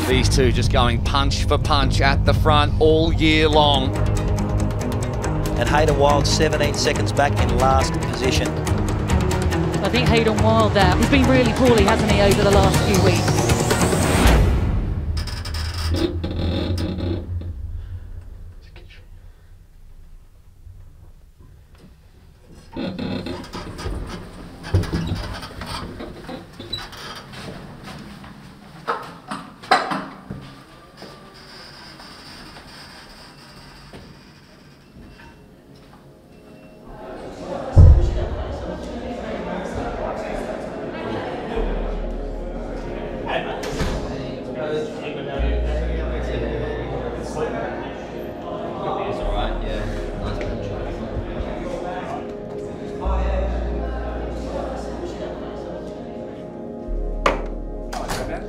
These two just going punch for punch at the front all year long. And Hayden Wilde 17 seconds back in last position. I think Hayden Wilde there, he's been really poorly, hasn't he, over the last few weeks?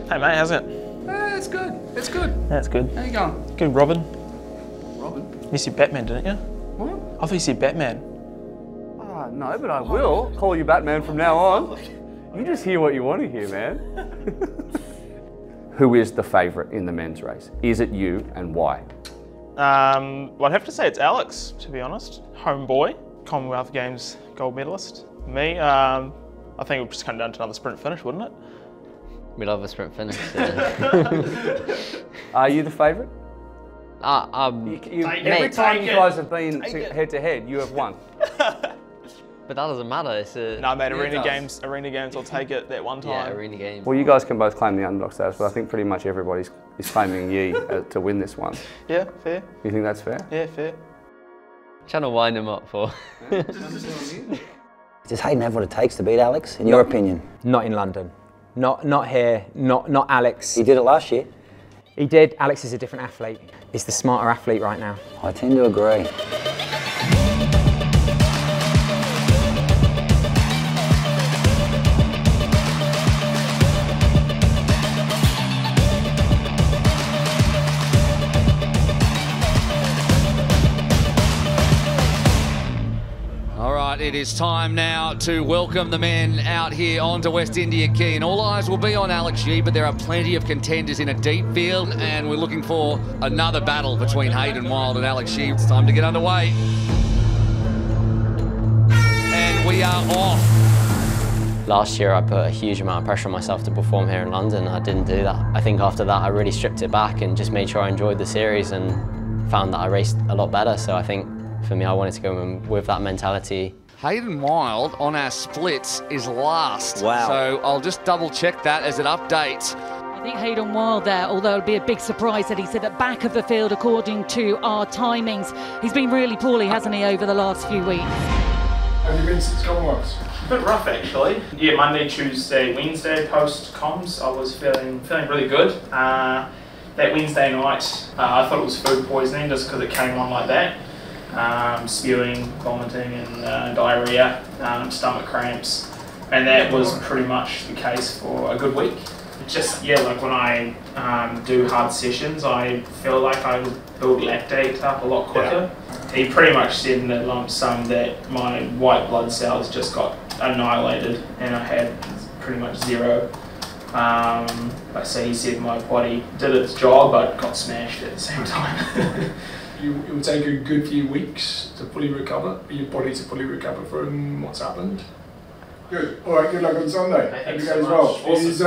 Hey mate, how's it? It's good, it's good. That's good. How you going? Good, Robin. Robin? You said Batman, didn't you? What? I thought you said Batman. No, but I will call you Batman from now on. You just hear what you want to hear, man. Who is the favourite in the men's race? Is it you, and why? Well, I'd have to say it's Alex, to be honest. Homeboy, Commonwealth Games gold medalist. Me, I think it would just come down to another sprint finish, wouldn't it? We love a sprint finish. Yeah. Are you the favourite? Every time you guys have been head to head, you have won. But that doesn't matter. It's a no, mate. Arena games. I'll take it that one time. Yeah, arena games. Well, you guys can both claim the underdog status, but I think pretty much everybody is claiming Yee to win this one. Yeah, fair. You think that's fair? Yeah, fair. Trying to wind him up for. Does Hayden have what it takes to beat Alex, in your opinion? Not in London. Not here. Not Alex. He did it last year. He did. Alex is a different athlete. He's the smarter athlete right now. I tend to agree. It is time now to welcome the men out here onto West India Quay, and all eyes will be on Alex Yee, but there are plenty of contenders in a deep field, and we're looking for another battle between Hayden Wilde and Alex Yee. It's time to get underway. And we are off. Last year I put a huge amount of pressure on myself to perform here in London. I didn't do that. I think after that I really stripped it back and just made sure I enjoyed the series and found that I raced a lot better. So I think for me I wanted to go in with that mentality. Hayden Wilde on our splits is last. Wow. So I'll just double check that as it updates. I think Hayden Wilde there, although it'd be a big surprise that he's at the back of the field according to our timings. He's been really poorly, hasn't he, over the last few weeks? Have you been since Commonwealths? A bit rough actually. Yeah, Monday, Tuesday, Wednesday post comms, I was feeling really good. That Wednesday night, I thought it was food poisoning just because it came on like that. Spewing, vomiting and diarrhea, stomach cramps, and that was pretty much the case for a good week. Just, yeah, like when I do hard sessions, I feel like I build lactate up a lot quicker. Yeah. He pretty much said in a lump sum that my white blood cells just got annihilated and I had pretty much zero. So he said my body did its job but got smashed at the same time. It will take a good few weeks to fully recover, for your body to fully recover from what's happened. Good. All right, good luck on Sunday. Hope you guys well. Awesome. Is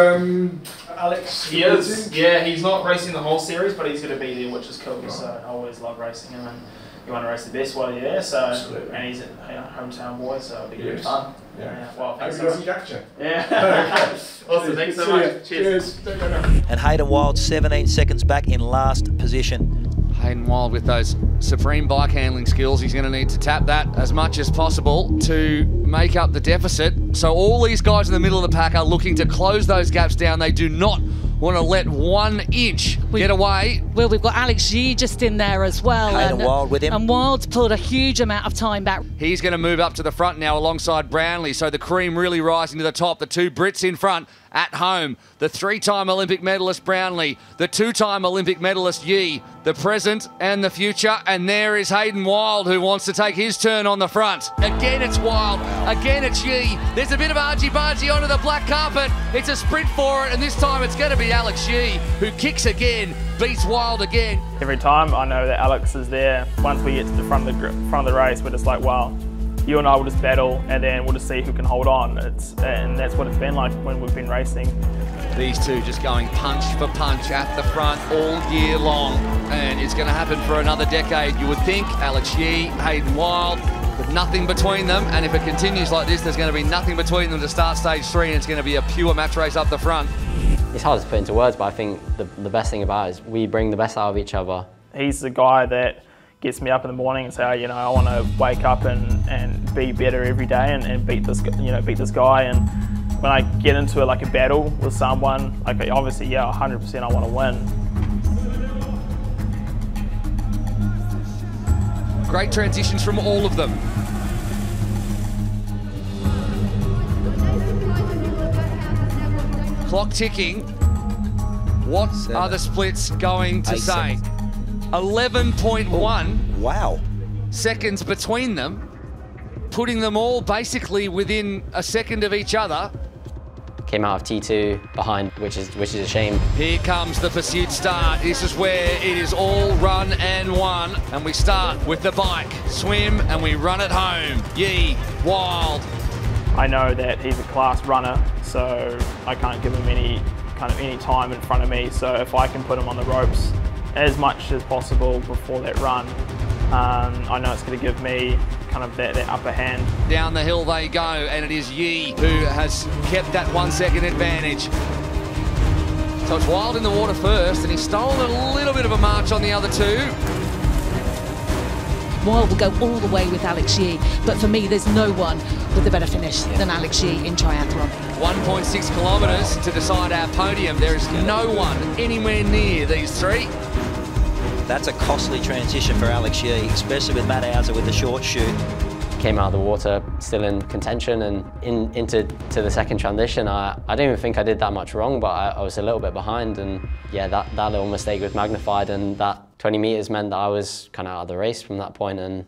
Alex? He is. Yeah, he's not racing the whole series, but he's going to be there, which is cool. Right. So I always love racing him, and you want to race the best while you're there. So absolutely. And he's a hometown boy, so it'll be good fun. Yeah. Well, thanks so much. Catch you. Yeah. Awesome. Thanks so much. Cheers. And Hayden Wilde 17 seconds back in last position. Hayden Wilde with those supreme bike handling skills, he's going to need to tap that as much as possible to make up the deficit. So all these guys in the middle of the pack are looking to close those gaps down. They do not want to let 1 inch Get away. Well, we've got Alex Yee just in there as well. Hayden Wilde with him. And Wilde's pulled a huge amount of time back. He's going to move up to the front now alongside Brownlee. So the cream really rising to the top. The two Brits in front at home. The three-time Olympic medalist Brownlee. The two-time Olympic medalist Yee. The present and the future. And there is Hayden Wilde, who wants to take his turn on the front. Again, it's Wilde. Again, it's Yee. There's a bit of argy-bargy onto the black carpet. It's a sprint for it, and this time it's going to be Alex Yee, who kicks again, beats Wilde again. Every time I know that Alex is there, once we get to the front of the race, we're just like, wow, you and I will just battle, and then we'll just see who can hold on. And that's what it's been like when we've been racing. These two just going punch for punch at the front all year long, and it's going to happen for another decade, you would think. Alex Yee, Hayden Wilde, with nothing between them, and if it continues like this, there's going to be nothing between them to start stage 3, and it's going to be a pure match race up the front. It's hard to put into words, but I think the best thing about it is we bring the best out of each other. He's the guy that gets me up in the morning and say, oh, you know, I want to wake up and be better every day and beat this, beat this guy. And when I get into like a battle with someone, like obviously, yeah, 100% I want to win. Great transitions from all of them. Clock ticking. What are the splits going to say? 11.1 Wow. seconds between them, putting them all basically within a second of each other. Came out of T2 behind, which is a shame. Here comes the pursuit start. This is where it is all run and won. And we start with the bike, swim, and we run it home. Yee, Wilde. I know that he's a class runner, so I can't give him any time in front of me. So if I can put him on the ropes as much as possible before that run, I know it's going to give me kind of that upper hand. Down the hill they go, and it is Yee who has kept that 1 second advantage. So it's Wilde in the water first, and he's stolen a little bit of a march on the other two. Wilde will go all the way with Alex Yee, but for me, there's no one with a better finish than Alex Yee in triathlon. 1.6 kilometres to decide our podium. There is no one anywhere near these three. That's a costly transition for Alex Yee, especially with Matt Hauser with the short shoot. Came out of the water still in contention, and into the second transition, I don't even think I did that much wrong, but I was a little bit behind, and yeah, that little mistake was magnified, and that 20 metres meant that I was kind of out of the race from that point, and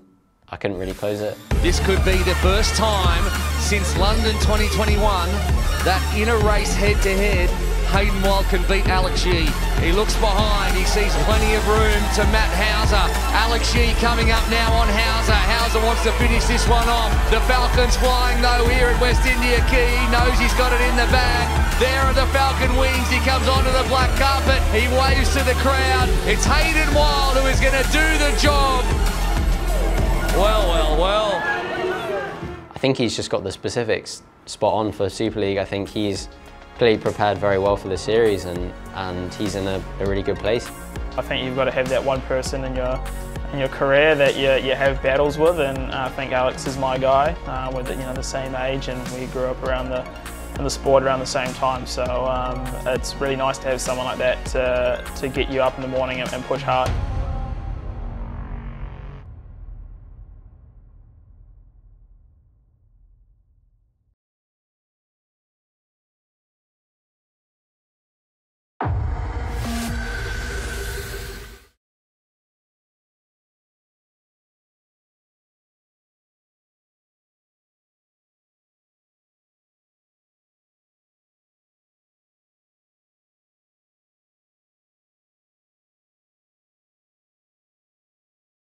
I couldn't really close it. This could be the first time since London 2021 that in a race head-to-head, Hayden Wilde can beat Alex Yee. He looks behind, he sees plenty of room to Matt Hauser. Alex Yee coming up now on Hauser. Hauser wants to finish this one off. The Falcon's flying though here at West India Key. He knows he's got it in the bag. There are the Falcon wings. He comes onto the black carpet. He waves to the crowd. It's Hayden Wilde who is going to do the job. Well, well, well. I think he's just got the specifics spot on for Super League. I think he's clearly prepared very well for the series, and he's in a really good place. I think you've got to have that one person in your career that you have battles with, and I think Alex is my guy. We're the same age, and we grew up in the sport around the same time. So it's really nice to have someone like that to get you up in the morning and push hard.